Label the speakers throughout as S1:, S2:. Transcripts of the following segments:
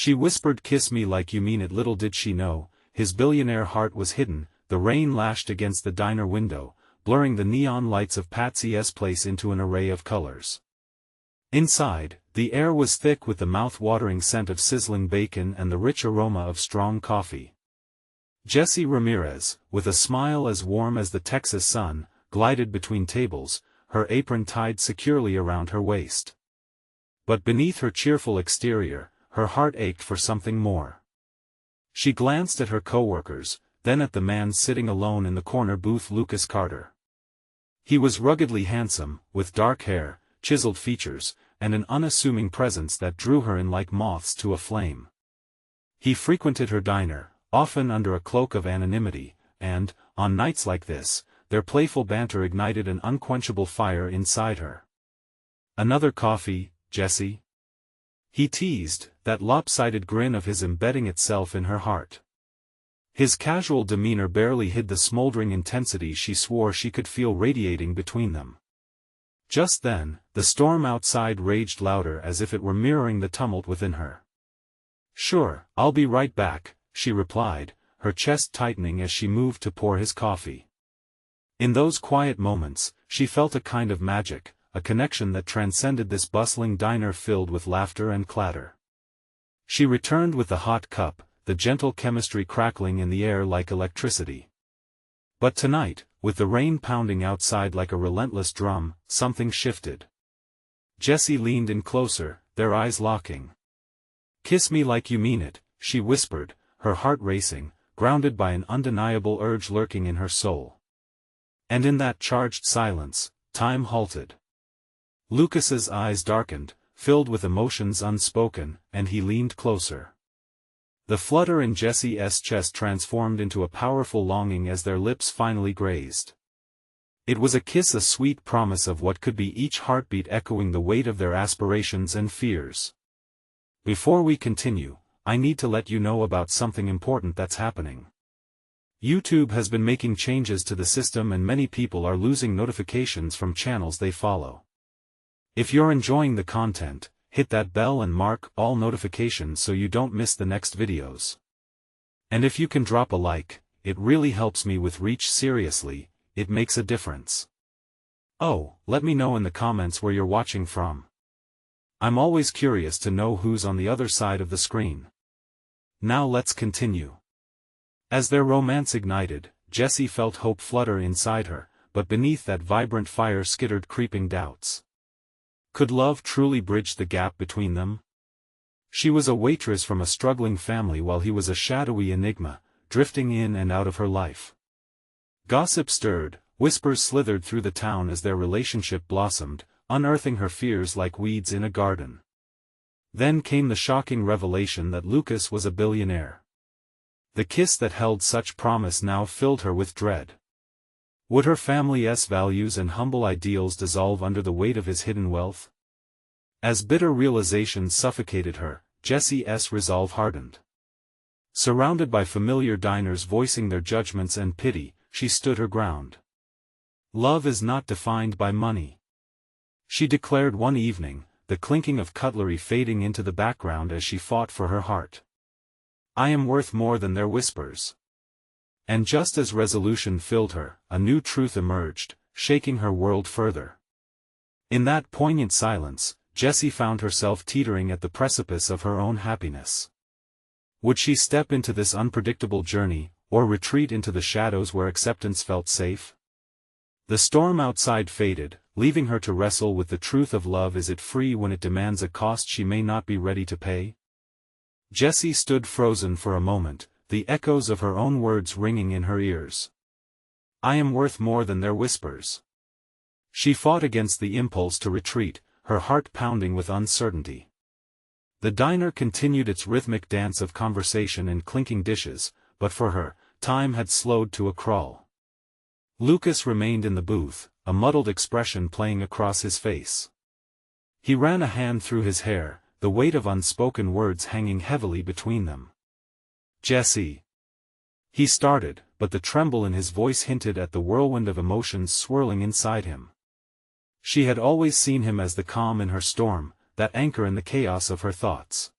S1: She whispered, "Kiss me like you mean it." Little did she know, his billionaire heart was hidden. The rain lashed against the diner window, blurring the neon lights of Patsy's place into an array of colors. Inside, the air was thick with the mouth-watering scent of sizzling bacon and the rich aroma of strong coffee. Jessie Ramirez, with a smile as warm as the Texas sun, glided between tables, her apron tied securely around her waist. But beneath her cheerful exterior, her heart ached for something more. She glanced at her coworkers, then at the man sitting alone in the corner booth, Lucas Carter. He was ruggedly handsome, with dark hair, chiseled features, and an unassuming presence that drew her in like moths to a flame. He frequented her diner, often under a cloak of anonymity, and, on nights like this, their playful banter ignited an unquenchable fire inside her. "Another coffee, Jessie?" he teased, that lopsided grin of his embedding itself in her heart. His casual demeanor barely hid the smoldering intensity she swore she could feel radiating between them. Just then, the storm outside raged louder, as if it were mirroring the tumult within her. "Sure, I'll be right back," she replied, her chest tightening as she moved to pour his coffee. In those quiet moments, she felt a kind of magic, a connection that transcended this bustling diner filled with laughter and clatter. She returned with the hot cup, the gentle chemistry crackling in the air like electricity. But tonight, with the rain pounding outside like a relentless drum, something shifted. Jessie leaned in closer, their eyes locking. "Kiss me like you mean it," she whispered, her heart racing, grounded by an undeniable urge lurking in her soul. And in that charged silence, time halted. Lucas's eyes darkened, filled with emotions unspoken, and he leaned closer. The flutter in Jessie's chest transformed into a powerful longing as their lips finally grazed. It was a kiss, a sweet promise of what could be, each heartbeat echoing the weight of their aspirations and fears. "Before we continue, I need to let you know about something important that's happening. YouTube has been making changes to the system and many people are losing notifications from channels they follow. If you're enjoying the content, hit that bell and mark all notifications so you don't miss the next videos. And if you can drop a like, it really helps me with reach. Seriously, it makes a difference. Oh, let me know in the comments where you're watching from. I'm always curious to know who's on the other side of the screen. Now let's continue." As their romance ignited, Jessie felt hope flutter inside her, but beneath that vibrant fire skittered creeping doubts. Could love truly bridge the gap between them? She was a waitress from a struggling family while he was a shadowy enigma, drifting in and out of her life. Gossip stirred, whispers slithered through the town as their relationship blossomed, unearthing her fears like weeds in a garden. Then came the shocking revelation that Lucas was a billionaire. The kiss that held such promise now filled her with dread. Would her family's values and humble ideals dissolve under the weight of his hidden wealth? As bitter realizations suffocated her, Jessie's resolve hardened. Surrounded by familiar diners voicing their judgments and pity, she stood her ground. "Love is not defined by money," she declared one evening, the clinking of cutlery fading into the background as she fought for her heart. "I am worth more than their whispers." And just as resolution filled her, a new truth emerged, shaking her world further. In that poignant silence, Jessie found herself teetering at the precipice of her own happiness. Would she step into this unpredictable journey, or retreat into the shadows where acceptance felt safe? The storm outside faded, leaving her to wrestle with the truth of love. Is it free when it demands a cost she may not be ready to pay? Jessie stood frozen for a moment, the echoes of her own words ringing in her ears. "I am worth more than their whispers." She fought against the impulse to retreat, her heart pounding with uncertainty. The diner continued its rhythmic dance of conversation and clinking dishes, but for her, time had slowed to a crawl. Lucas remained in the booth, a muddled expression playing across his face. He ran a hand through his hair, the weight of unspoken words hanging heavily between them. "Jessie." He started, but the tremble in his voice hinted at the whirlwind of emotions swirling inside him. She had always seen him as the calm in her storm, that anchor in the chaos of her thoughts.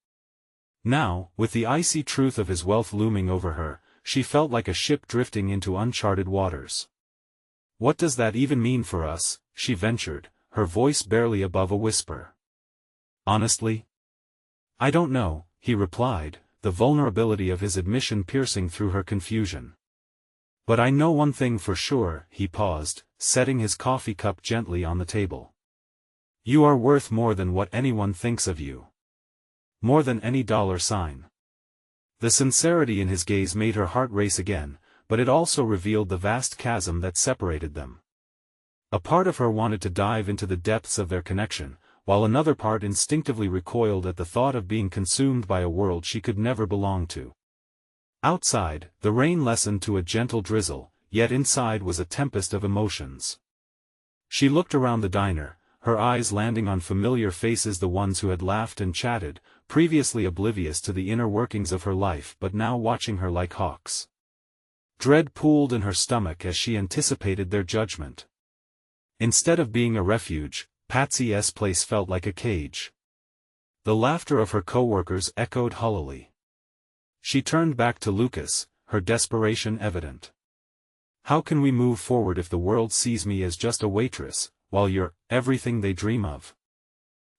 S1: Now, with the icy truth of his wealth looming over her, she felt like a ship drifting into uncharted waters. "What does that even mean for us?" she ventured, her voice barely above a whisper. "Honestly? I don't know," he replied, the vulnerability of his admission piercing through her confusion. "But I know one thing for sure," he paused, setting his coffee cup gently on the table. "You are worth more than what anyone thinks of you. More than any dollar sign." The sincerity in his gaze made her heart race again, but it also revealed the vast chasm that separated them. A part of her wanted to dive into the depths of their connection, while another part instinctively recoiled at the thought of being consumed by a world she could never belong to. Outside, the rain lessened to a gentle drizzle, yet inside was a tempest of emotions. She looked around the diner, her eyes landing on familiar faces, the ones who had laughed and chatted, previously oblivious to the inner workings of her life but now watching her like hawks. Dread pooled in her stomach as she anticipated their judgment. Instead of being a refuge, Patsy's place felt like a cage. The laughter of her coworkers echoed hollowly. She turned back to Lucas, her desperation evident. "How can we move forward if the world sees me as just a waitress, while you're everything they dream of?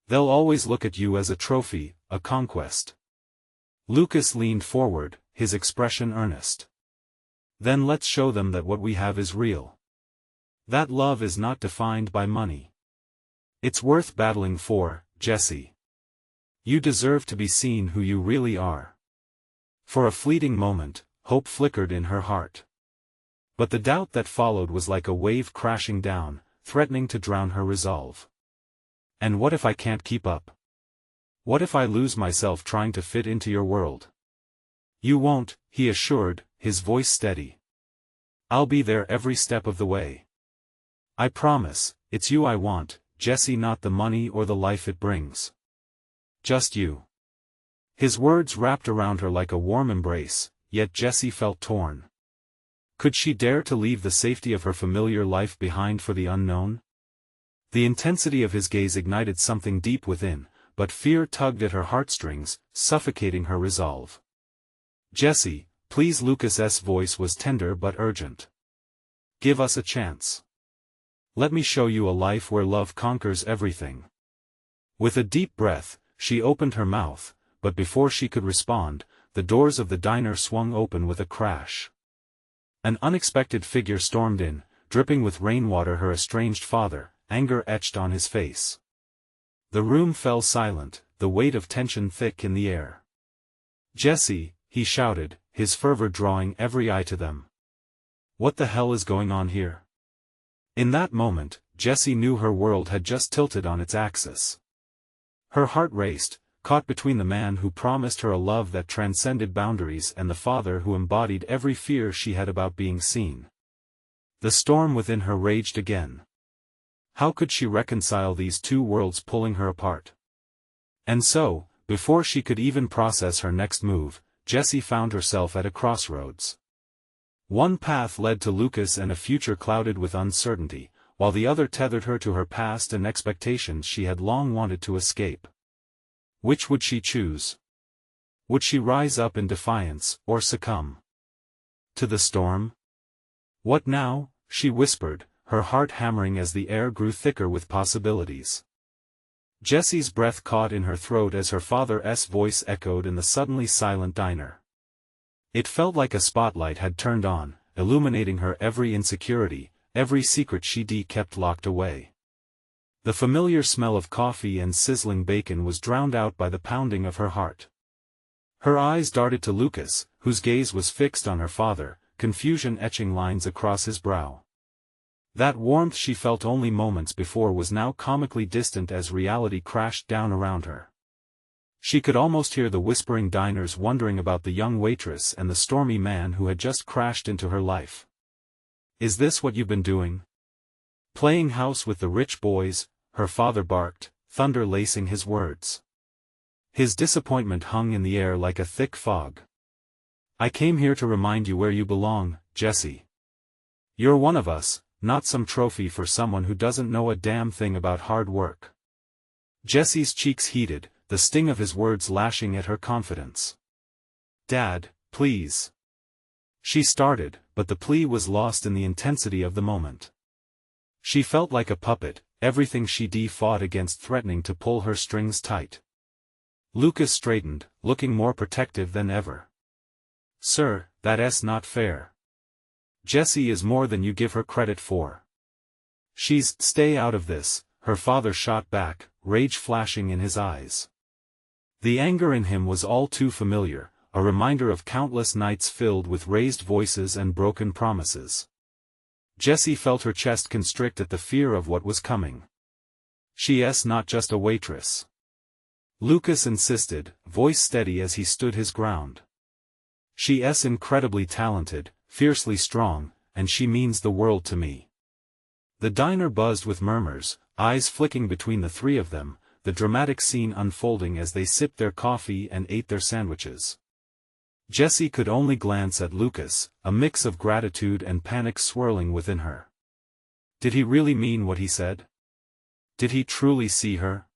S1: They'll always look at you as a trophy, a conquest." Lucas leaned forward, his expression earnest. "Then let's show them that what we have is real. That love is not defined by money. It's worth battling for, Jessie. You deserve to be seen who you really are." For a fleeting moment, hope flickered in her heart. But the doubt that followed was like a wave crashing down, threatening to drown her resolve. "And what if I can't keep up? What if I lose myself trying to fit into your world?" "You won't," he assured, his voice steady. "I'll be there every step of the way. I promise, it's you I want, Jessie, not the money or the life it brings. Just you." His words wrapped around her like a warm embrace, yet Jessie felt torn. Could she dare to leave the safety of her familiar life behind for the unknown? The intensity of his gaze ignited something deep within, but fear tugged at her heartstrings, suffocating her resolve. "Jessie, please." Lucas's voice was tender but urgent. "Give us a chance. Let me show you a life where love conquers everything." With a deep breath, she opened her mouth, but before she could respond, the doors of the diner swung open with a crash. An unexpected figure stormed in, dripping with rainwater, her estranged father, anger etched on his face. The room fell silent, the weight of tension thick in the air. "Jessie," he shouted, his fervor drawing every eye to them. "What the hell is going on here?" In that moment, Jessie knew her world had just tilted on its axis. Her heart raced, caught between the man who promised her a love that transcended boundaries and the father who embodied every fear she had about being seen. The storm within her raged again. How could she reconcile these two worlds pulling her apart? And so, before she could even process her next move, Jessie found herself at a crossroads. One path led to Lucas and a future clouded with uncertainty, while the other tethered her to her past and expectations she had long wanted to escape. Which would she choose? Would she rise up in defiance, or succumb to the storm? "What now?" she whispered, her heart hammering as the air grew thicker with possibilities. Jessie's breath caught in her throat as her father's voice echoed in the suddenly silent diner. It felt like a spotlight had turned on, illuminating her every insecurity, every secret she'd kept locked away. The familiar smell of coffee and sizzling bacon was drowned out by the pounding of her heart. Her eyes darted to Lucas, whose gaze was fixed on her father, confusion etching lines across his brow. That warmth she felt only moments before was now comically distant as reality crashed down around her. She could almost hear the whispering diners wondering about the young waitress and the stormy man who had just crashed into her life. "Is this what you've been doing? Playing house with the rich boys?" her father barked, thunder lacing his words. His disappointment hung in the air like a thick fog. "I came here to remind you where you belong, Jessie. You're one of us, not some trophy for someone who doesn't know a damn thing about hard work." Jessie's cheeks heated, the sting of his words lashing at her confidence. "Dad, please." She started, but the plea was lost in the intensity of the moment. She felt like a puppet, everything she fought against threatening to pull her strings tight. Lucas straightened, looking more protective than ever. "Sir, that's not fair. Jessie is more than you give her credit for. Stay out of this," her father shot back, rage flashing in his eyes. The anger in him was all too familiar, a reminder of countless nights filled with raised voices and broken promises. Jessie felt her chest constrict at the fear of what was coming. "She's not just a waitress," Lucas insisted, voice steady as he stood his ground. "She's incredibly talented, fiercely strong, and she means the world to me." The diner buzzed with murmurs, eyes flicking between the three of them, the dramatic scene unfolding as they sipped their coffee and ate their sandwiches. Jessie could only glance at Lucas, a mix of gratitude and panic swirling within her. Did he really mean what he said? Did he truly see her?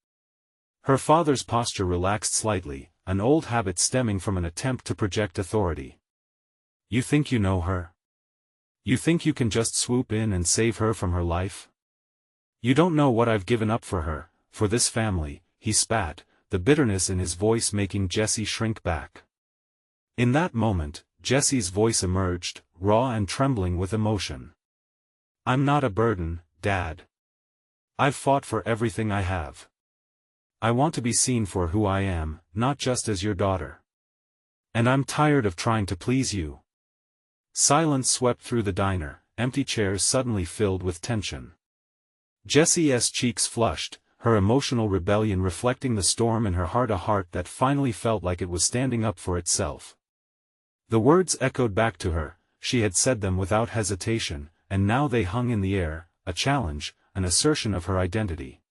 S1: Her father's posture relaxed slightly, an old habit stemming from an attempt to project authority. "You think you know her? You think you can just swoop in and save her from her life? You don't know what I've given up for her, for this family," he spat, the bitterness in his voice making Jessie shrink back. In that moment, Jessie's voice emerged, raw and trembling with emotion. "I'm not a burden, Dad. I've fought for everything I have. I want to be seen for who I am, not just as your daughter. And I'm tired of trying to please you." Silence swept through the diner, empty chairs suddenly filled with tension. Jessie's cheeks flushed, her emotional rebellion reflecting the storm in her heart, a heart that finally felt like it was standing up for itself. The words echoed back to her, she had said them without hesitation, and now they hung in the air, a challenge, an assertion of her identity.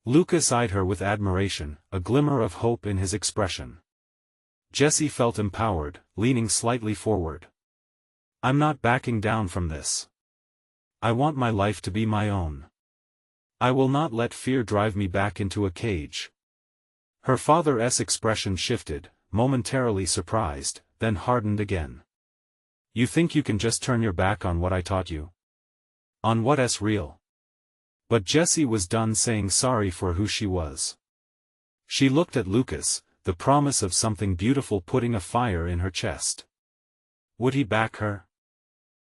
S1: Lucas eyed her with admiration, a glimmer of hope in his expression. Jessie felt empowered, leaning slightly forward. "I'm not backing down from this. I want my life to be my own. I will not let fear drive me back into a cage." Her father's expression shifted, momentarily surprised, then hardened again. "You think you can just turn your back on what I taught you? On what's real?" But Jessie was done saying sorry for who she was. She looked at Lucas, the promise of something beautiful putting a fire in her chest. Would he back her?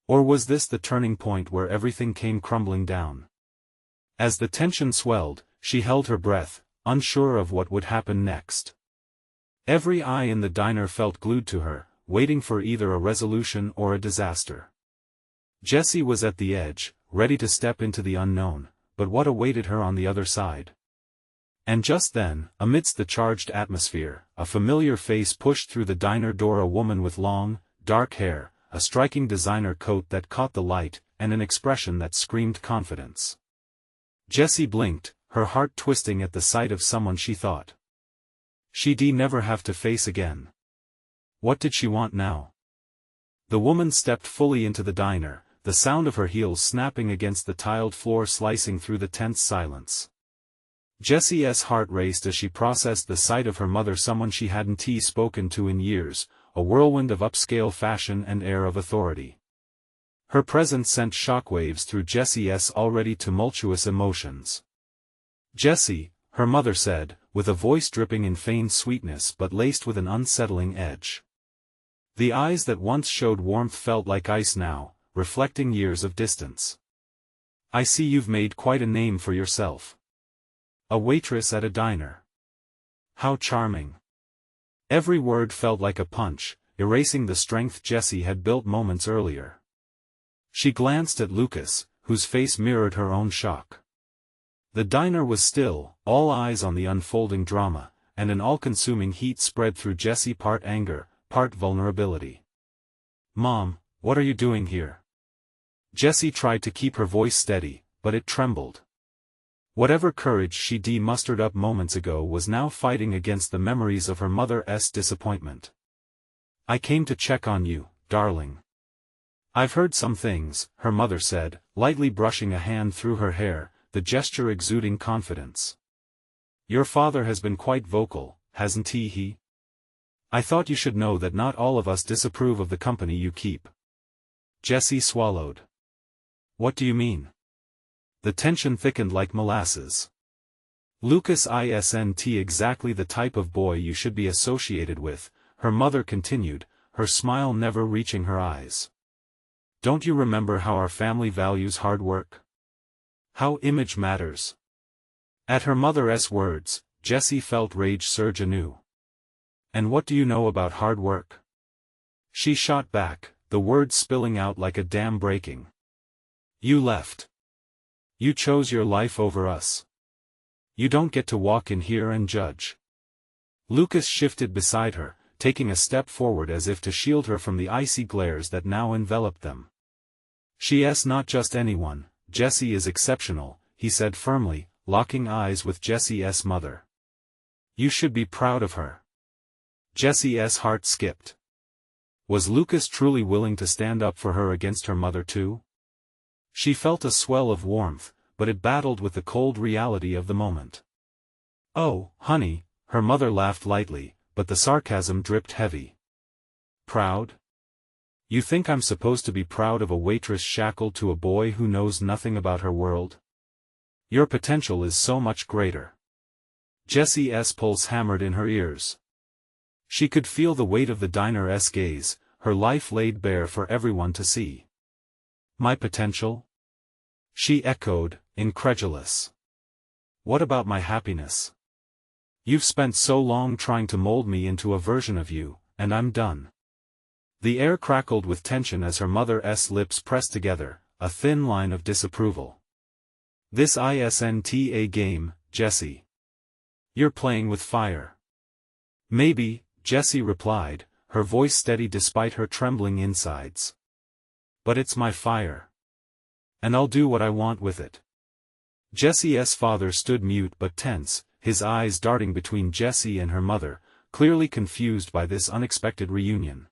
S1: Or was this the turning point where everything came crumbling down? As the tension swelled, she held her breath, unsure of what would happen next. Every eye in the diner felt glued to her, waiting for either a resolution or a disaster. Jessie was at the edge, ready to step into the unknown, but what awaited her on the other side? And just then, amidst the charged atmosphere, a familiar face pushed through the diner door, a woman with long, dark hair, a striking designer coat that caught the light, and an expression that screamed confidence. Jessie blinked, her heart twisting at the sight of someone she thought she'd never have to face again. What did she want now? The woman stepped fully into the diner, the sound of her heels snapping against the tiled floor slicing through the tense silence. Jessie's heart raced as she processed the sight of her mother, someone she hadn't spoken to in years, a whirlwind of upscale fashion and air of authority. Her presence sent shockwaves through Jessie's already tumultuous emotions. "Jessie," her mother said, with a voice dripping in feigned sweetness but laced with an unsettling edge. The eyes that once showed warmth felt like ice now, reflecting years of distance. "I see you've made quite a name for yourself. A waitress at a diner. How charming." Every word felt like a punch, erasing the strength Jessie had built moments earlier. She glanced at Lucas, whose face mirrored her own shock. The diner was still, all eyes on the unfolding drama, and an all-consuming heat spread through Jessie, part anger, part vulnerability. "Mom, what are you doing here?" Jessie tried to keep her voice steady, but it trembled. Whatever courage she mustered up moments ago was now fighting against the memories of her mother's disappointment. "I came to check on you, darling. I've heard some things," her mother said, lightly brushing a hand through her hair, the gesture exuding confidence. Your father has been quite vocal, hasn't he? I thought you should know that not all of us disapprove of the company you keep. Jessie swallowed. What do you mean? The tension thickened like molasses. Lucas isn't exactly the type of boy you should be associated with, her mother continued, her smile never reaching her eyes. Don't you remember how our family values hard work? How image matters? At her mother's words, Jessie felt rage surge anew. And what do you know about hard work? She shot back, the words spilling out like a dam breaking. You left. You chose your life over us. You don't get to walk in here and judge. Lucas shifted beside her, taking a step forward as if to shield her from the icy glares that now enveloped them. She's not just anyone, Jessie is exceptional, he said firmly, locking eyes with Jessie's mother. You should be proud of her. Jessie's heart skipped. Was Lucas truly willing to stand up for her against her mother too? She felt a swell of warmth, but it battled with the cold reality of the moment. Oh, honey, her mother laughed lightly, but the sarcasm dripped heavy. Proud? You think I'm supposed to be proud of a waitress shackled to a boy who knows nothing about her world? Your potential is so much greater. Jessie's pulse hammered in her ears. She could feel the weight of the diner's gaze, her life laid bare for everyone to see. My potential? She echoed, incredulous. What about my happiness? You've spent so long trying to mold me into a version of you, and I'm done. The air crackled with tension as her mother's lips pressed together, a thin line of disapproval. This isn't a game, Jessie. You're playing with fire. Maybe, Jessie replied, her voice steady despite her trembling insides. But it's my fire. And I'll do what I want with it. Jessie's father stood mute but tense, his eyes darting between Jessie and her mother, clearly confused by this unexpected reunion.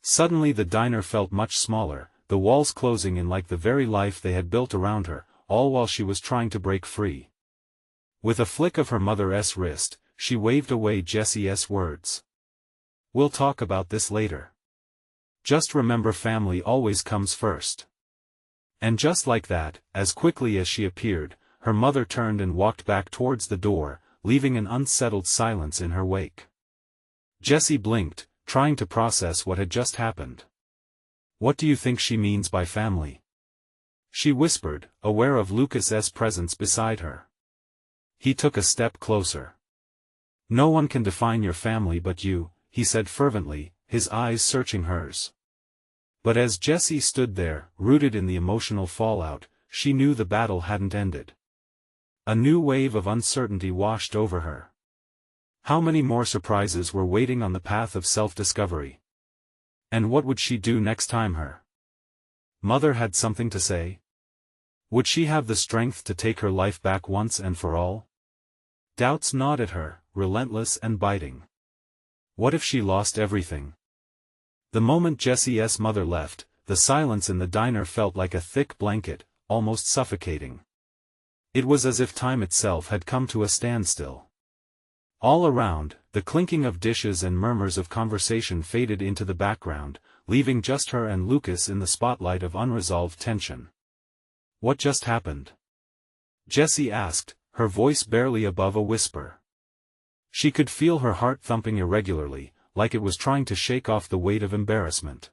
S1: Suddenly the diner felt much smaller, the walls closing in like the very life they had built around her, all while she was trying to break free. With a flick of her mother's wrist, she waved away Jessie's words. We'll talk about this later. Just remember family always comes first. And just like that, as quickly as she appeared, her mother turned and walked back towards the door, leaving an unsettled silence in her wake. Jessie blinked, trying to process what had just happened. What do you think she means by family? She whispered, aware of Lucas's presence beside her. He took a step closer. No one can define your family but you, he said fervently, his eyes searching hers. But as Jessie stood there, rooted in the emotional fallout, she knew the battle hadn't ended. A new wave of uncertainty washed over her. How many more surprises were waiting on the path of self-discovery? And what would she do next time her mother had something to say? Would she have the strength to take her life back once and for all? Doubts gnawed at her, relentless and biting. What if she lost everything? The moment Jessie's mother left, the silence in the diner felt like a thick blanket, almost suffocating. It was as if time itself had come to a standstill. All around, the clinking of dishes and murmurs of conversation faded into the background, leaving just her and Lucas in the spotlight of unresolved tension. What just happened? Jessie asked, her voice barely above a whisper. She could feel her heart thumping irregularly, like it was trying to shake off the weight of embarrassment.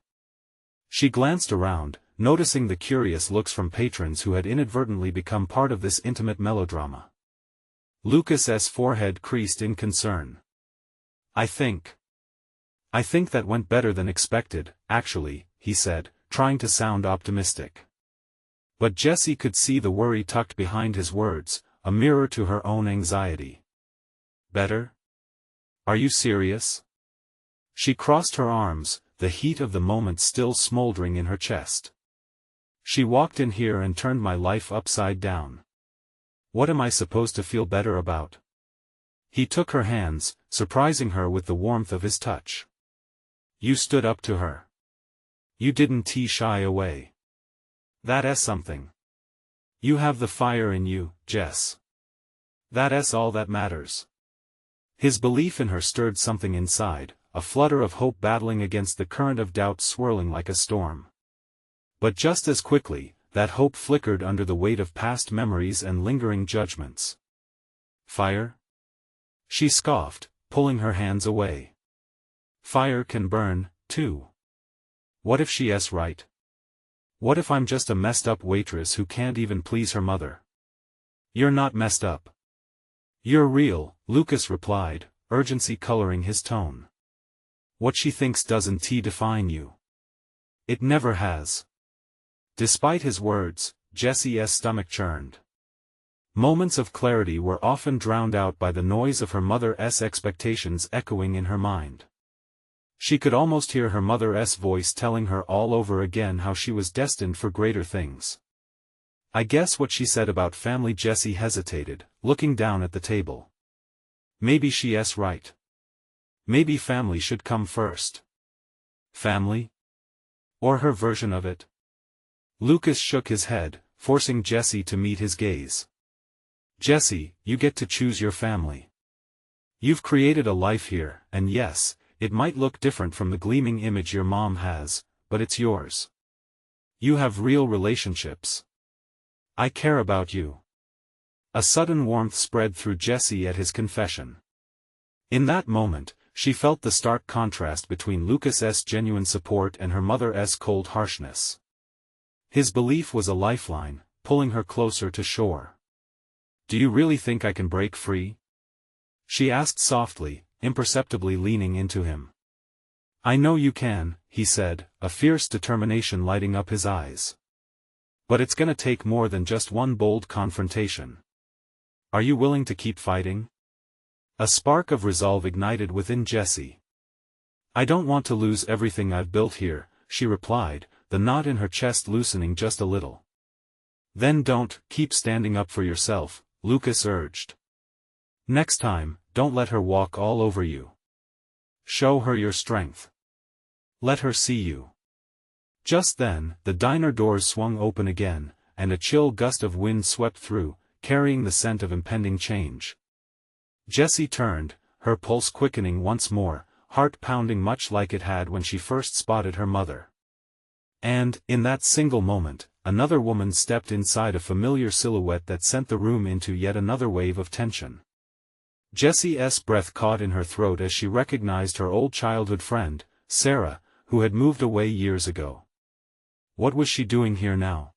S1: She glanced around, noticing the curious looks from patrons who had inadvertently become part of this intimate melodrama. Lucas's forehead creased in concern. I think that went better than expected, actually, he said, trying to sound optimistic. But Jessie could see the worry tucked behind his words, a mirror to her own anxiety. Better? Are you serious? She crossed her arms, the heat of the moment still smoldering in her chest. She walked in here and turned my life upside down. What am I supposed to feel better about? He took her hands, surprising her with the warmth of his touch. You stood up to her. You didn't shy away. That's something. You have the fire in you, Jess. That's all that matters. His belief in her stirred something inside, a flutter of hope battling against the current of doubt swirling like a storm. But just as quickly, that hope flickered under the weight of past memories and lingering judgments. Fire? She scoffed, pulling her hands away. Fire can burn, too. What if she's right? What if I'm just a messed up waitress who can't even please her mother? You're not messed up. You're real, Lucas replied, urgency coloring his tone. What she thinks doesn't define you. It never has. Despite his words, Jessie's stomach churned. Moments of clarity were often drowned out by the noise of her mother's expectations echoing in her mind. She could almost hear her mother's voice telling her all over again how she was destined for greater things. I guess what she said about family. Jessie hesitated, looking down at the table. Maybe she's right. Maybe family should come first. Family? Or her version of it? Lucas shook his head, forcing Jessie to meet his gaze. Jessie, you get to choose your family. You've created a life here, and yes, it might look different from the gleaming image your mom has, but it's yours. You have real relationships. I care about you. A sudden warmth spread through Jessie at his confession. In that moment, she felt the stark contrast between Lucas's genuine support and her mother's cold harshness. His belief was a lifeline, pulling her closer to shore. Do you really think I can break free? She asked softly, imperceptibly leaning into him. I know you can, he said, a fierce determination lighting up his eyes. But it's gonna take more than just one bold confrontation. Are you willing to keep fighting? A spark of resolve ignited within Jessie. I don't want to lose everything I've built here, she replied, the knot in her chest loosening just a little. Then don't keep standing up for yourself, Lucas urged. Next time, don't let her walk all over you. Show her your strength. Let her see you. Just then, the diner doors swung open again, and a chill gust of wind swept through, carrying the scent of impending change. Jessie turned, her pulse quickening once more, heart pounding much like it had when she first spotted her mother. And, in that single moment, another woman stepped inside, a familiar silhouette that sent the room into yet another wave of tension. Jessie's breath caught in her throat as she recognized her old childhood friend, Sarah, who had moved away years ago. What was she doing here now?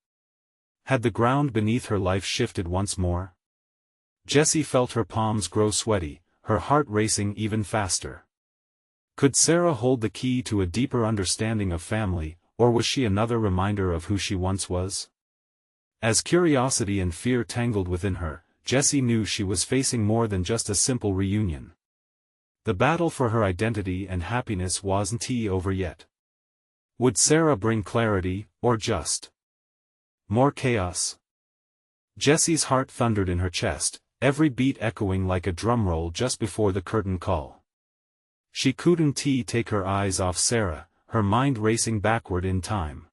S1: Had the ground beneath her life shifted once more? Jessie felt her palms grow sweaty, her heart racing even faster. Could Sarah hold the key to a deeper understanding of family, or was she another reminder of who she once was? As curiosity and fear tangled within her, Jessie knew she was facing more than just a simple reunion. The battle for her identity and happiness wasn't over yet. Would Sarah bring clarity, or just more chaos? Jessie's heart thundered in her chest, every beat echoing like a drumroll just before the curtain call. She couldn't take her eyes off Sarah, her mind racing backward in time.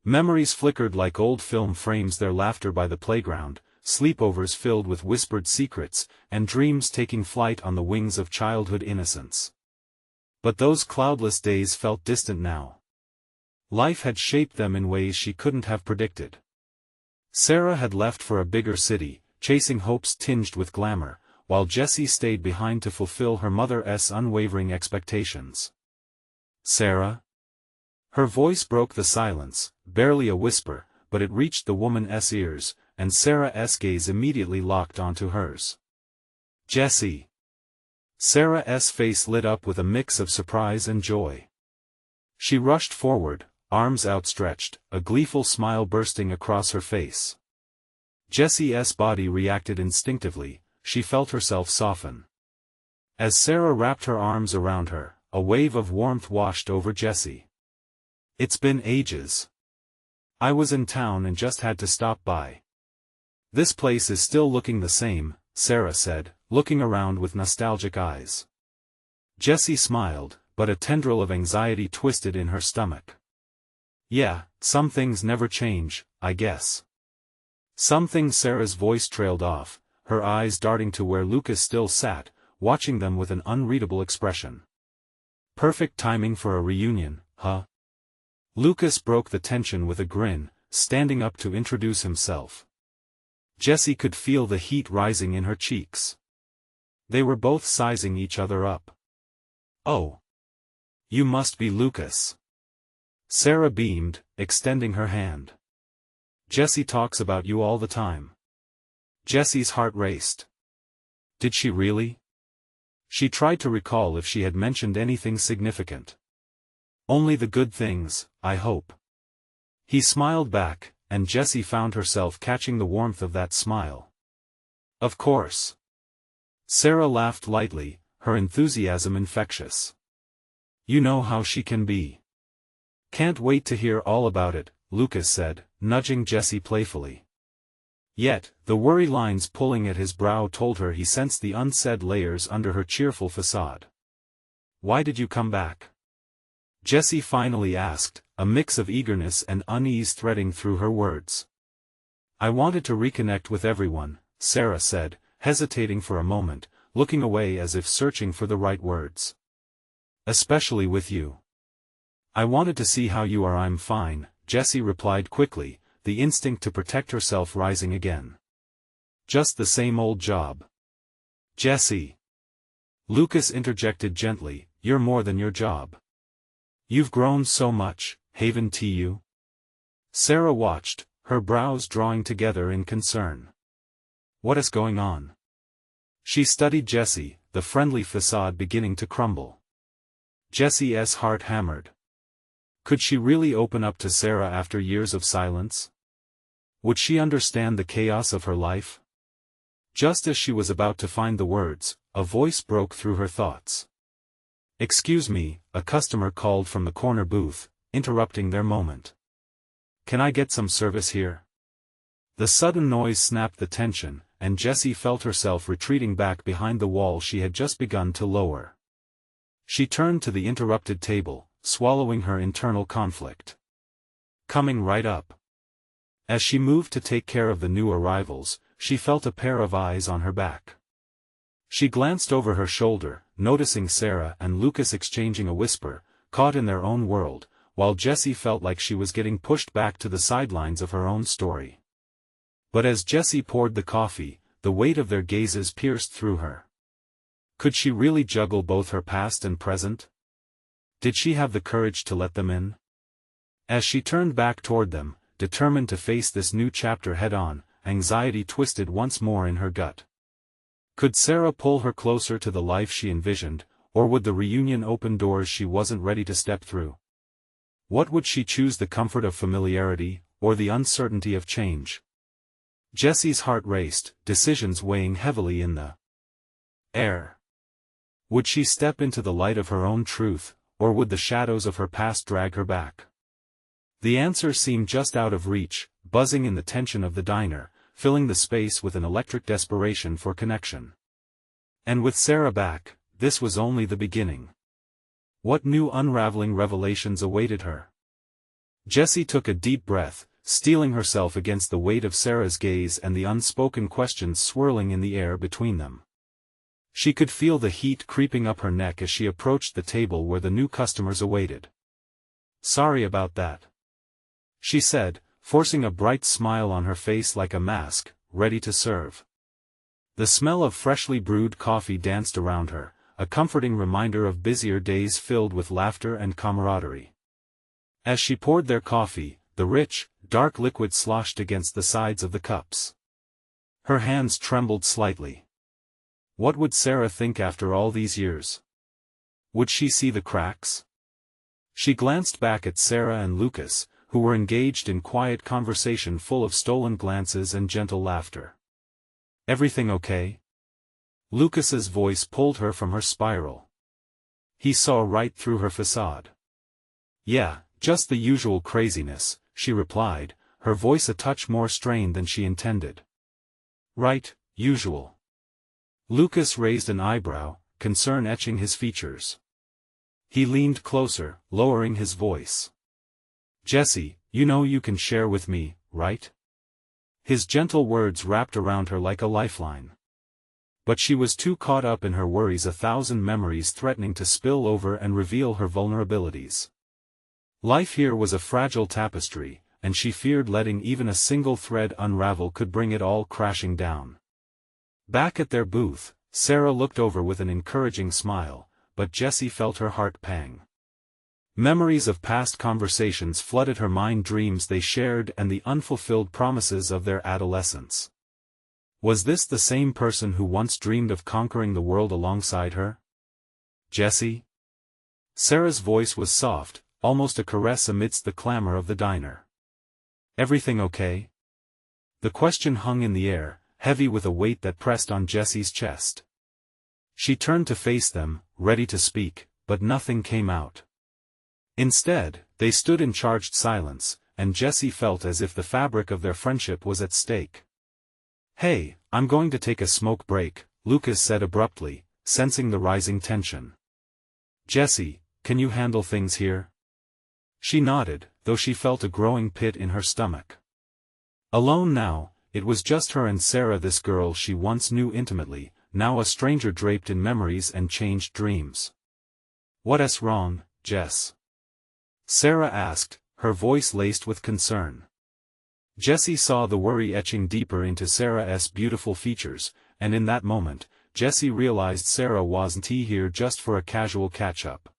S1: Memories flickered like old film frames, their laughter by the playground, sleepovers filled with whispered secrets, and dreams taking flight on the wings of childhood innocence. But those cloudless days felt distant now. Life had shaped them in ways she couldn't have predicted. Sarah had left for a bigger city, chasing hopes tinged with glamour, while Jessie stayed behind to fulfill her mother's unwavering expectations. Sarah? Her voice broke the silence, barely a whisper, but it reached the woman's ears, and Sarah's gaze immediately locked onto hers. Jessie. Sarah's face lit up with a mix of surprise and joy. She rushed forward, arms outstretched, a gleeful smile bursting across her face. Jessie's body reacted instinctively, she felt herself soften. As Sarah wrapped her arms around her, a wave of warmth washed over Jessie. It's been ages. I was in town and just had to stop by. This place is still looking the same, Sarah said, looking around with nostalgic eyes. Jessie smiled, but a tendril of anxiety twisted in her stomach. Yeah, some things never change, I guess. Some things. Sarah's voice trailed off, her eyes darting to where Lucas still sat, watching them with an unreadable expression. Perfect timing for a reunion, huh? Lucas broke the tension with a grin, standing up to introduce himself. Jessie could feel the heat rising in her cheeks. They were both sizing each other up. "Oh. You must be Lucas." Sarah beamed, extending her hand. "Jessie talks about you all the time." Jessie's heart raced. Did she really? She tried to recall if she had mentioned anything significant. "Only the good things, I hope." He smiled back, and Jessie found herself catching the warmth of that smile. "Of course." Sarah laughed lightly, her enthusiasm infectious. "You know how she can be." "Can't wait to hear all about it," Lucas said, nudging Jessie playfully. Yet, the worry lines pulling at his brow told her he sensed the unsaid layers under her cheerful facade. "Why did you come back?" Jessie finally asked, a mix of eagerness and unease threading through her words. "I wanted to reconnect with everyone," Sarah said, hesitating for a moment, looking away as if searching for the right words. "Especially with you." "I wanted to see how you are." "I'm fine," Jessie replied quickly, the instinct to protect herself rising again. "Just the same old job." "Jessie." Lucas interjected gently, "You're more than your job. You've grown so much, haven't you?" Sarah watched, her brows drawing together in concern. "What is going on?" She studied Jessie, the friendly facade beginning to crumble. Jessie's heart hammered. Could she really open up to Sarah after years of silence? Would she understand the chaos of her life? Just as she was about to find the words, a voice broke through her thoughts. "Excuse me," a customer called from the corner booth, interrupting their moment. "Can I get some service here?" The sudden noise snapped the tension, and Jessie felt herself retreating back behind the wall she had just begun to lower. She turned to the interrupted table, swallowing her internal conflict. "Coming right up." As she moved to take care of the new arrivals, she felt a pair of eyes on her back. She glanced over her shoulder, noticing Sarah and Lucas exchanging a whisper, caught in their own world, while Jessie felt like she was getting pushed back to the sidelines of her own story. But as Jessie poured the coffee, the weight of their gazes pierced through her. Could she really juggle both her past and present? Did she have the courage to let them in? As she turned back toward them, determined to face this new chapter head-on, anxiety twisted once more in her gut. Could Sarah pull her closer to the life she envisioned, or would the reunion open doors she wasn't ready to step through? What would she choose, the comfort of familiarity, or the uncertainty of change? Jessie's heart raced, decisions weighing heavily in the air. Would she step into the light of her own truth, or would the shadows of her past drag her back? The answer seemed just out of reach, buzzing in the tension of the diner, filling the space with an electric desperation for connection. And with Sarah back, this was only the beginning. What new unraveling revelations awaited her? Jessie took a deep breath, steeling herself against the weight of Sarah's gaze and the unspoken questions swirling in the air between them. She could feel the heat creeping up her neck as she approached the table where the new customers awaited. "Sorry about that," she said, forcing a bright smile on her face like a mask, ready to serve. The smell of freshly brewed coffee danced around her, a comforting reminder of busier days filled with laughter and camaraderie. As she poured their coffee, the rich, dark liquid sloshed against the sides of the cups. Her hands trembled slightly. What would Sarah think after all these years? Would she see the cracks? She glanced back at Sarah and Lucas, who were engaged in quiet conversation full of stolen glances and gentle laughter. "Everything okay?" Lucas's voice pulled her from her spiral. He saw right through her facade. "Yeah, just the usual craziness," she replied, her voice a touch more strained than she intended. "Right, usual." Lucas raised an eyebrow, concern etching his features. He leaned closer, lowering his voice. "Jessie, you know you can share with me, right?" His gentle words wrapped around her like a lifeline. But she was too caught up in her worries, 1,000 memories threatening to spill over and reveal her vulnerabilities. Life here was a fragile tapestry, and she feared letting even a single thread unravel could bring it all crashing down. Back at their booth, Sarah looked over with an encouraging smile, but Jessie felt her heart pang. Memories of past conversations flooded her mind, dreams they shared and the unfulfilled promises of their adolescence. Was this the same person who once dreamed of conquering the world alongside her? Jessie? Sarah's voice was soft, almost a caress amidst the clamor of the diner. Everything okay? The question hung in the air, heavy with a weight that pressed on Jessie's chest. She turned to face them, ready to speak, but nothing came out. Instead, they stood in charged silence, and Jessie felt as if the fabric of their friendship was at stake. "Hey, I'm going to take a smoke break," Lucas said abruptly, sensing the rising tension. "Jessie, can you handle things here?" She nodded, though she felt a growing pit in her stomach. Alone now, it was just her and Sarah, this girl she once knew intimately, now a stranger draped in memories and changed dreams. "What's wrong, Jess?" Sarah asked, her voice laced with concern. Jessie saw the worry etching deeper into Sarah's beautiful features, and in that moment, Jessie realized Sarah wasn't here just for a casual catch-up.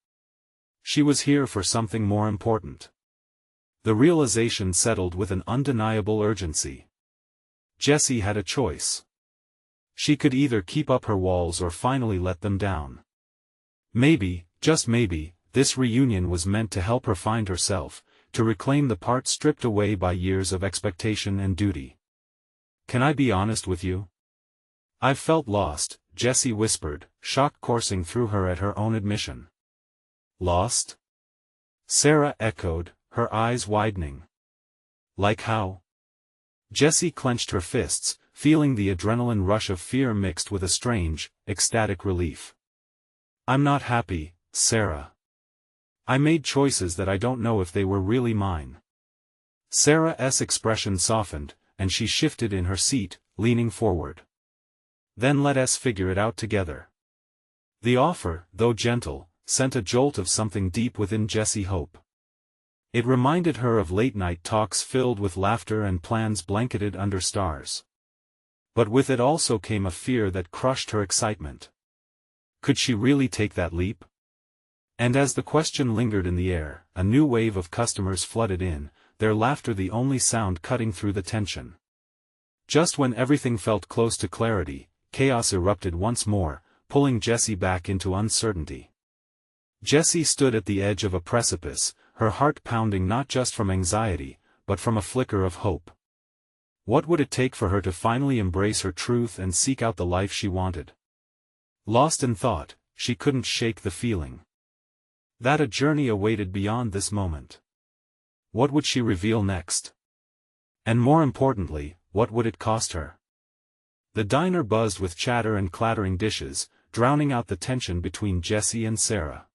S1: She was here for something more important. The realization settled with an undeniable urgency. Jessie had a choice. She could either keep up her walls or finally let them down. Maybe, just maybe, this reunion was meant to help her find herself, to reclaim the part stripped away by years of expectation and duty. "Can I be honest with you? I've felt lost," Jessie whispered, shock coursing through her at her own admission. "Lost?" Sarah echoed, her eyes widening. "Like how?" Jessie clenched her fists, feeling the adrenaline rush of fear mixed with a strange, ecstatic relief. "I'm not happy, Sarah. I made choices that I don't know if they were really mine." Sarah's expression softened, and she shifted in her seat, leaning forward. "Then let us figure it out together." The offer, though gentle, sent a jolt of something deep within Jessie hope. It reminded her of late-night talks filled with laughter and plans blanketed under stars. But with it also came a fear that crushed her excitement. Could she really take that leap? And as the question lingered in the air, a new wave of customers flooded in, their laughter the only sound cutting through the tension. Just when everything felt close to clarity, chaos erupted once more, pulling Jessie back into uncertainty. Jessie stood at the edge of a precipice, her heart pounding not just from anxiety, but from a flicker of hope. What would it take for her to finally embrace her truth and seek out the life she wanted? Lost in thought, she couldn't shake the feeling that a journey awaited beyond this moment. What would she reveal next? And more importantly, what would it cost her? The diner buzzed with chatter and clattering dishes, drowning out the tension between Jessie and Sarah.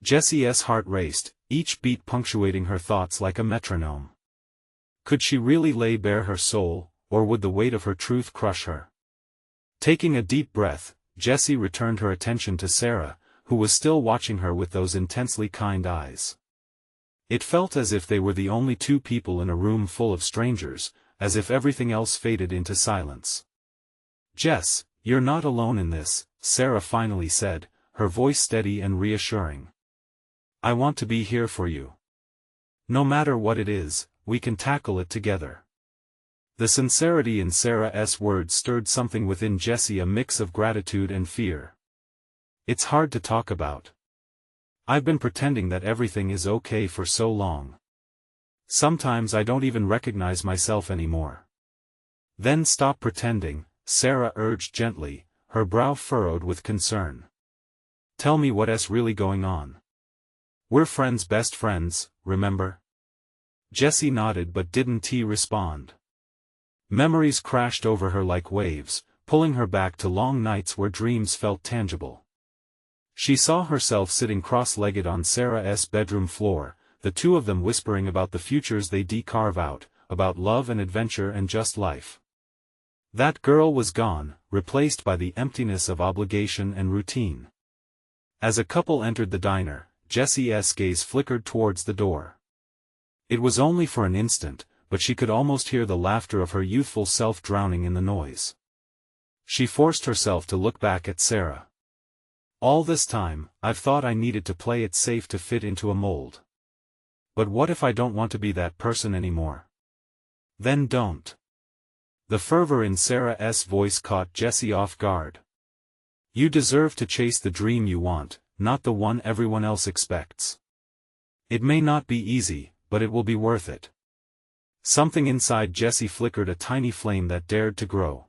S1: Jessie's heart raced, each beat punctuating her thoughts like a metronome. Could she really lay bare her soul, or would the weight of her truth crush her? Taking a deep breath, Jessie returned her attention to Sarah, who was still watching her with those intensely kind eyes. It felt as if they were the only two people in a room full of strangers, as if everything else faded into silence. "Jess, you're not alone in this," Sarah finally said, her voice steady and reassuring. "I want to be here for you. No matter what it is, we can tackle it together." The sincerity in Sarah's words stirred something within Jessie, a mix of gratitude and fear. "It's hard to talk about. I've been pretending that everything is okay for so long. Sometimes I don't even recognize myself anymore." "Then stop pretending," Sarah urged gently, her brow furrowed with concern. "Tell me what's really going on. We're friends, best friends, remember?" Jessie nodded but didn't respond. Memories crashed over her like waves, pulling her back to long nights where dreams felt tangible. She saw herself sitting cross-legged on Sarah's bedroom floor, the two of them whispering about the futures they'd carve out, about love and adventure and just life. That girl was gone, replaced by the emptiness of obligation and routine. As a couple entered the diner, Jessie's gaze flickered towards the door. It was only for an instant, but she could almost hear the laughter of her youthful self drowning in the noise. She forced herself to look back at Sarah. All this time, I've thought I needed to play it safe to fit into a mold. But what if I don't want to be that person anymore? Then don't. The fervor in Sarah's voice caught Jessie off guard. You deserve to chase the dream you want, not the one everyone else expects. It may not be easy, but it will be worth it. Something inside Jessie flickered a tiny flame that dared to grow.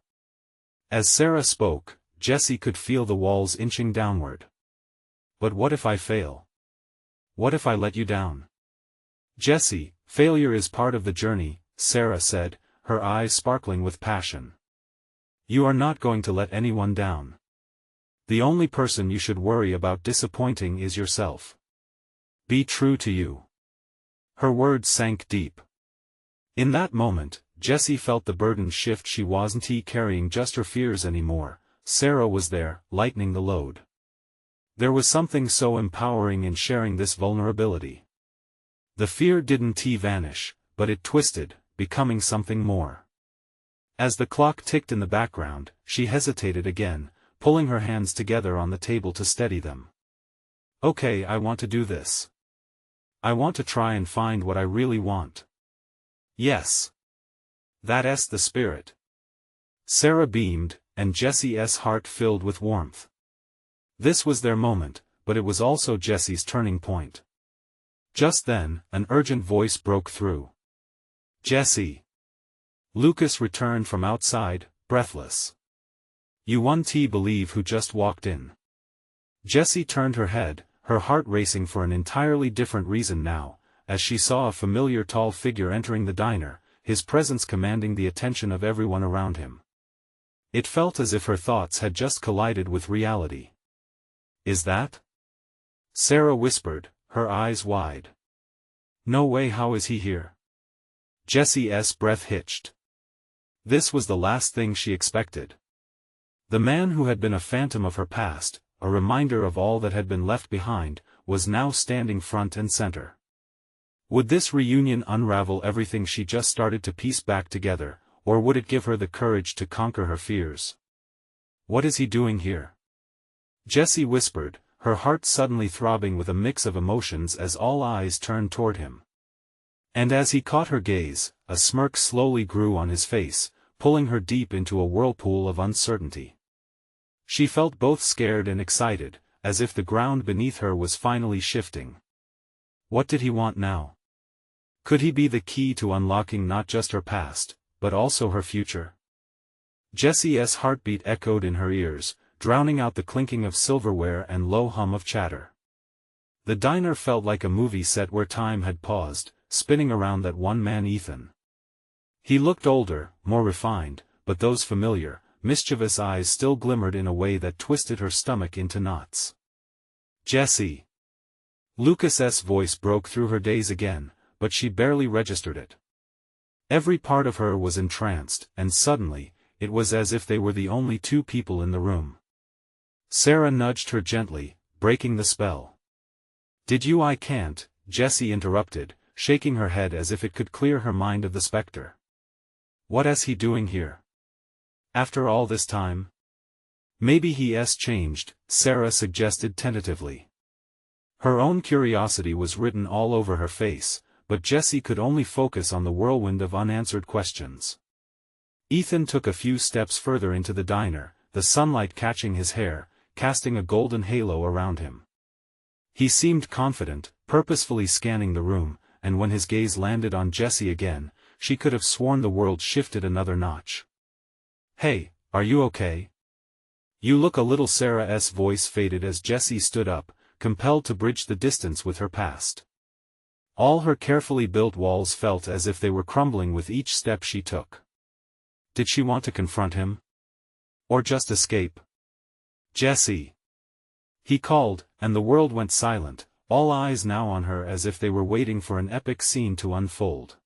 S1: As Sarah spoke, Jessie could feel the walls inching downward. But what if I fail? What if I let you down? Jessie, failure is part of the journey, Sarah said, her eyes sparkling with passion. You are not going to let anyone down. The only person you should worry about disappointing is yourself. Be true to you. Her words sank deep. In that moment, Jessie felt the burden shift. She wasn't carrying just her fears anymore. Sarah was there, lightening the load. There was something so empowering in sharing this vulnerability. The fear didn't vanish, but it twisted, becoming something more. As the clock ticked in the background, she hesitated again, pulling her hands together on the table to steady them. Okay, I want to do this. I want to try and find what I really want. Yes. That's the spirit. Sarah beamed, and Jessie's heart filled with warmth. This was their moment, but it was also Jessie's turning point. Just then, an urgent voice broke through. Jessie. Lucas returned from outside, breathless. You won't believe who just walked in. Jessie turned her head, her heart racing for an entirely different reason now, as she saw a familiar tall figure entering the diner, his presence commanding the attention of everyone around him. It felt as if her thoughts had just collided with reality. Is that? Sarah whispered, her eyes wide. No way, how is he here? Jessie's breath hitched. This was the last thing she expected. The man who had been a phantom of her past, a reminder of all that had been left behind, was now standing front and center. Would this reunion unravel everything she just started to piece back together, or would it give her the courage to conquer her fears? What is he doing here? Jessie whispered, her heart suddenly throbbing with a mix of emotions as all eyes turned toward him. And as he caught her gaze, a smirk slowly grew on his face, pulling her deep into a whirlpool of uncertainty. She felt both scared and excited, as if the ground beneath her was finally shifting. What did he want now? Could he be the key to unlocking not just her past, but also her future? Jessie's heartbeat echoed in her ears, drowning out the clinking of silverware and low hum of chatter. The diner felt like a movie set where time had paused, spinning around that one man, Ethan. He looked older, more refined, but those familiar, mischievous eyes still glimmered in a way that twisted her stomach into knots. Jessie. Lucas's voice broke through her daze again, but she barely registered it. Every part of her was entranced, and suddenly, it was as if they were the only two people in the room. Sarah nudged her gently, breaking the spell. Did you? I can't, Jessie interrupted, shaking her head as if it could clear her mind of the specter. What is he doing here? After all this time? Maybe he's changed, Sarah suggested tentatively. Her own curiosity was written all over her face, but Jessie could only focus on the whirlwind of unanswered questions. Ethan took a few steps further into the diner, the sunlight catching his hair, casting a golden halo around him. He seemed confident, purposefully scanning the room, and when his gaze landed on Jessie again, she could have sworn the world shifted another notch. Hey, are you okay? You look a little. Sarah's voice faded as Jessie stood up, compelled to bridge the distance with her past. All her carefully built walls felt as if they were crumbling with each step she took. Did she want to confront him? Or just escape? Jessie! He called, and the world went silent, all eyes now on her as if they were waiting for an epic scene to unfold.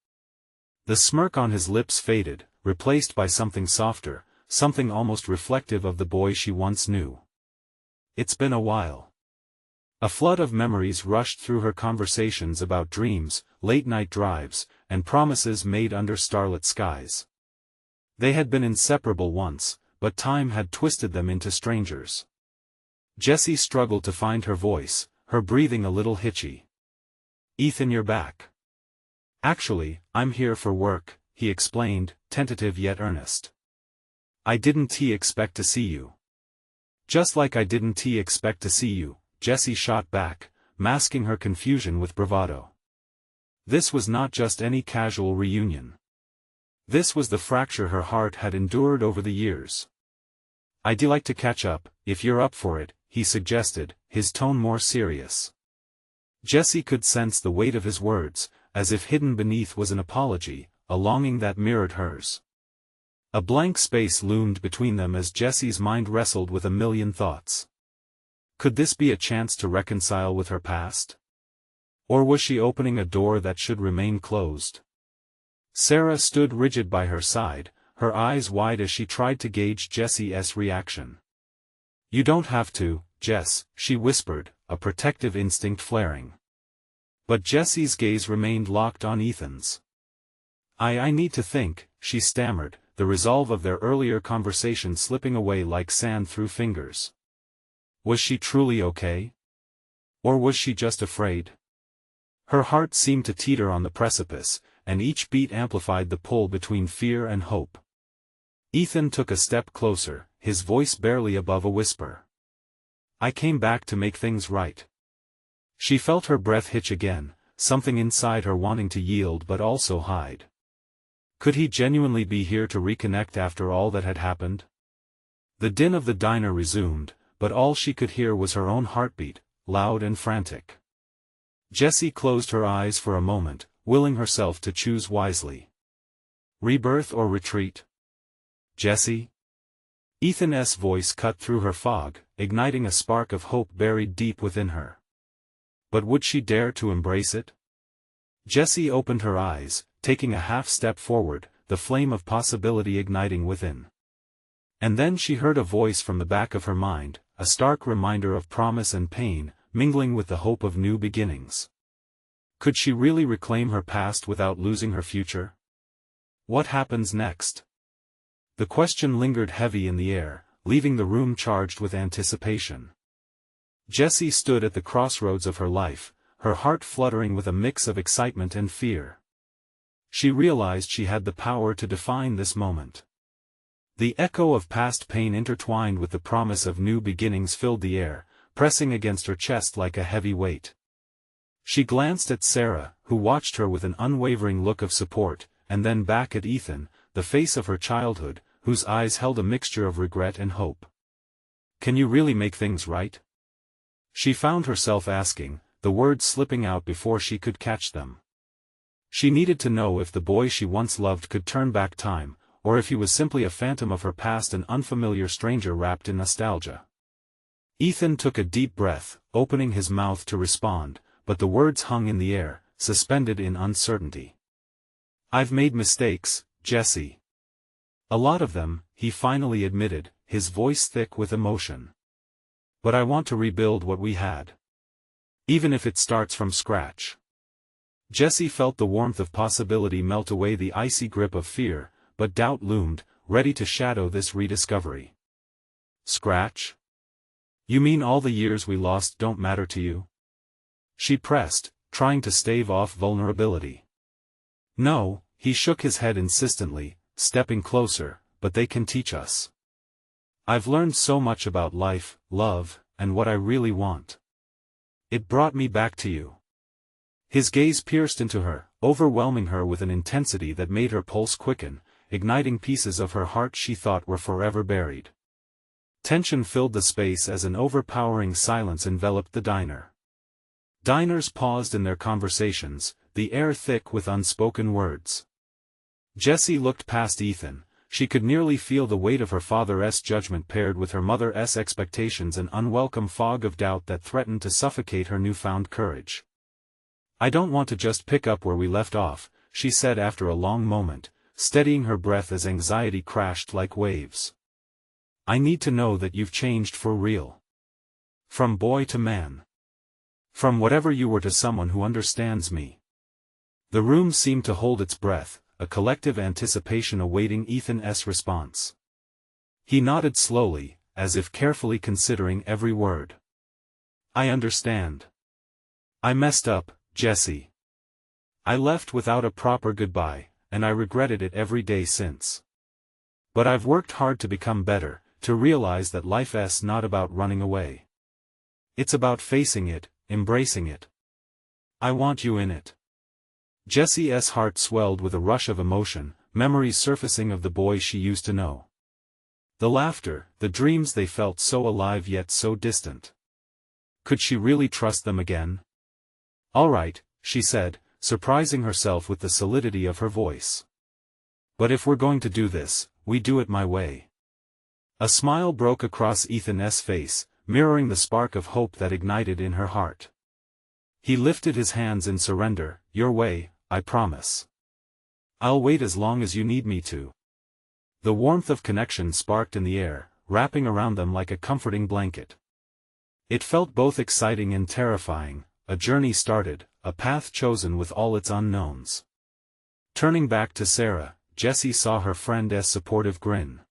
S1: The smirk on his lips faded, replaced by something softer, something almost reflective of the boy she once knew. It's been a while. A flood of memories rushed through her conversations about dreams, late-night drives, and promises made under starlit skies. They had been inseparable once, but time had twisted them into strangers. Jessie struggled to find her voice, her breathing a little hitchy. "Ethan, you're back." "Actually, I'm here for work," he explained, tentative yet earnest. "I didn't expect to see you." "Just like I didn't expect to see you," Jessie shot back, masking her confusion with bravado. This was not just any casual reunion. This was the fracture her heart had endured over the years. "I'd like to catch up, if you're up for it," he suggested, his tone more serious. Jessie could sense the weight of his words, as if hidden beneath was an apology, a longing that mirrored hers. A blank space loomed between them as Jessie's mind wrestled with a million thoughts. Could this be a chance to reconcile with her past? Or was she opening a door that should remain closed? Sarah stood rigid by her side, her eyes wide as she tried to gauge Jessie's reaction. "You don't have to, Jess," she whispered, a protective instinct flaring. But Jessie's gaze remained locked on Ethan's. I need to think," she stammered, the resolve of their earlier conversation slipping away like sand through fingers. Was she truly okay? Or was she just afraid? Her heart seemed to teeter on the precipice, and each beat amplified the pull between fear and hope. Ethan took a step closer, his voice barely above a whisper. "I came back to make things right." She felt her breath hitch again, something inside her wanting to yield but also hide. Could he genuinely be here to reconnect after all that had happened? The din of the diner resumed, but all she could hear was her own heartbeat, loud and frantic. Jessie closed her eyes for a moment, willing herself to choose wisely. Rebirth or retreat? "Jessie?" Ethan's voice cut through her fog, igniting a spark of hope buried deep within her. But would she dare to embrace it? Jessie opened her eyes, taking a half step forward, the flame of possibility igniting within. And then she heard a voice from the back of her mind, a stark reminder of promise and pain, mingling with the hope of new beginnings. Could she really reclaim her past without losing her future? What happens next? The question lingered heavy in the air, leaving the room charged with anticipation. Jessie stood at the crossroads of her life, her heart fluttering with a mix of excitement and fear. She realized she had the power to define this moment. The echo of past pain intertwined with the promise of new beginnings filled the air, pressing against her chest like a heavy weight. She glanced at Sarah, who watched her with an unwavering look of support, and then back at Ethan, the face of her childhood, whose eyes held a mixture of regret and hope. "Can you really make things right?" She found herself asking, the words slipping out before she could catch them. She needed to know if the boy she once loved could turn back time, or if he was simply a phantom of her past, an unfamiliar stranger wrapped in nostalgia. Ethan took a deep breath, opening his mouth to respond, but the words hung in the air, suspended in uncertainty. "I've made mistakes, Jessie. A lot of them," he finally admitted, his voice thick with emotion. "But I want to rebuild what we had. Even if it starts from scratch." Jessie felt the warmth of possibility melt away the icy grip of fear, but doubt loomed, ready to shadow this rediscovery. "Scratch? You mean all the years we lost don't matter to you?" She pressed, trying to stave off vulnerability. "No," he shook his head insistently, stepping closer, "but they can teach us. I've learned so much about life, love, and what I really want. It brought me back to you." His gaze pierced into her, overwhelming her with an intensity that made her pulse quicken, igniting pieces of her heart she thought were forever buried. Tension filled the space as an overpowering silence enveloped the diner. Diners paused in their conversations, the air thick with unspoken words. Jessie looked past Ethan. She could nearly feel the weight of her father's judgment paired with her mother's expectations, an unwelcome fog of doubt that threatened to suffocate her newfound courage. "I don't want to just pick up where we left off," she said after a long moment, steadying her breath as anxiety crashed like waves. I need to know that you've changed for real. From boy to man. From whatever you were to someone who understands me." The room seemed to hold its breath, a collective anticipation awaiting Ethan's response. He nodded slowly, as if carefully considering every word. "I understand. I messed up, Jessie. I left without a proper goodbye, and I regretted it every day since. But I've worked hard to become better, to realize that life's not about running away. It's about facing it, embracing it. I want you in it." Jessie's heart swelled with a rush of emotion, memories surfacing of the boy she used to know. The laughter, the dreams they felt so alive yet so distant. Could she really trust them again? "All right," she said, surprising herself with the solidity of her voice. "But if we're going to do this, we do it my way." A smile broke across Ethan's face, mirroring the spark of hope that ignited in her heart. He lifted his hands in surrender. "Your way, I promise. I'll wait as long as you need me to." The warmth of connection sparked in the air, wrapping around them like a comforting blanket. It felt both exciting and terrifying, a journey started, a path chosen with all its unknowns. Turning back to Sarah, Jessie saw her friend's supportive grin.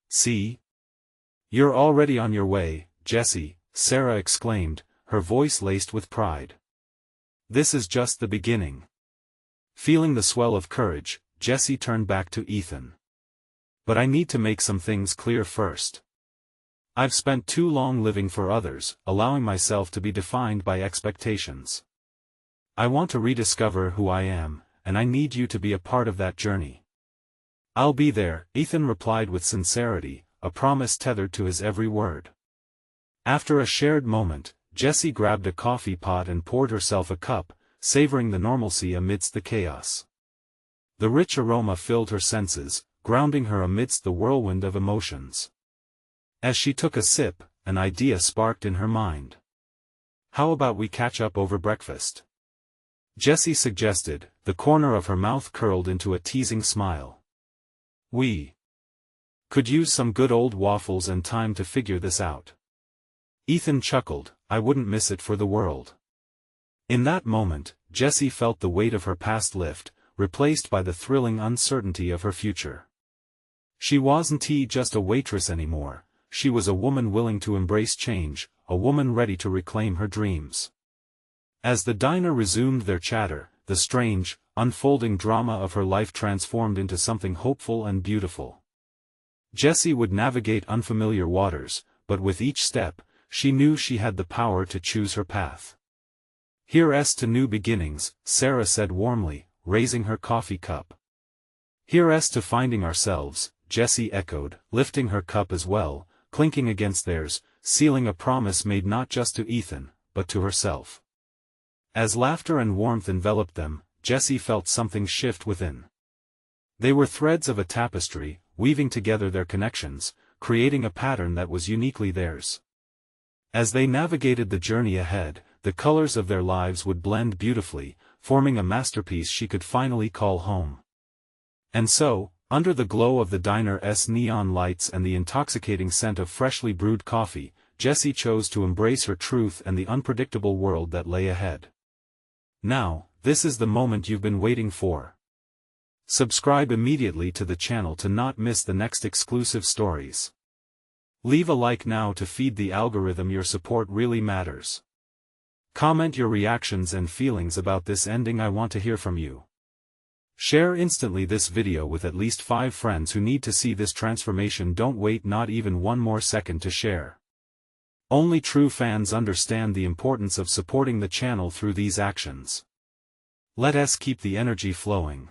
S1: "See? You're already on your way, Jessie," Sarah exclaimed, her voice laced with pride. "This is just the beginning." Feeling the swell of courage, Jessie turned back to Ethan. "But I need to make some things clear first. I've spent too long living for others, allowing myself to be defined by expectations. I want to rediscover who I am, and I need you to be a part of that journey." "I'll be there," Ethan replied with sincerity, a promise tethered to his every word. After a shared moment, Jessie grabbed a coffee pot and poured herself a cup, savoring the normalcy amidst the chaos. The rich aroma filled her senses, grounding her amidst the whirlwind of emotions. As she took a sip, an idea sparked in her mind. "How about we catch up over breakfast?" Jessie suggested, the corner of her mouth curled into a teasing smile. "We could use some good old waffles and time to figure this out." Ethan chuckled. "I wouldn't miss it for the world." In that moment, Jessie felt the weight of her past lift, replaced by the thrilling uncertainty of her future. She wasn't just a waitress anymore, she was a woman willing to embrace change, a woman ready to reclaim her dreams. As the diner resumed their chatter, the strange, unfolding drama of her life transformed into something hopeful and beautiful. Jessie would navigate unfamiliar waters, but with each step, she knew she had the power to choose her path. "Here's to new beginnings," Sarah said warmly, raising her coffee cup. "Here's to finding ourselves," Jessie echoed, lifting her cup as well, clinking against theirs, sealing a promise made not just to Ethan, but to herself. As laughter and warmth enveloped them, Jessie felt something shift within. They were threads of a tapestry, weaving together their connections, creating a pattern that was uniquely theirs. As they navigated the journey ahead, the colors of their lives would blend beautifully, forming a masterpiece she could finally call home. And so, under the glow of the diner's neon lights and the intoxicating scent of freshly brewed coffee, Jessie chose to embrace her truth and the unpredictable world that lay ahead. Now, this is the moment you've been waiting for. Subscribe immediately to the channel to not miss the next exclusive stories. Leave a like now to feed the algorithm. Your support really matters. Comment your reactions and feelings about this ending. I want to hear from you. Share instantly this video with at least 5 friends who need to see this transformation. Don't wait not even one more second to share. Only true fans understand the importance of supporting the channel through these actions. Let us keep the energy flowing.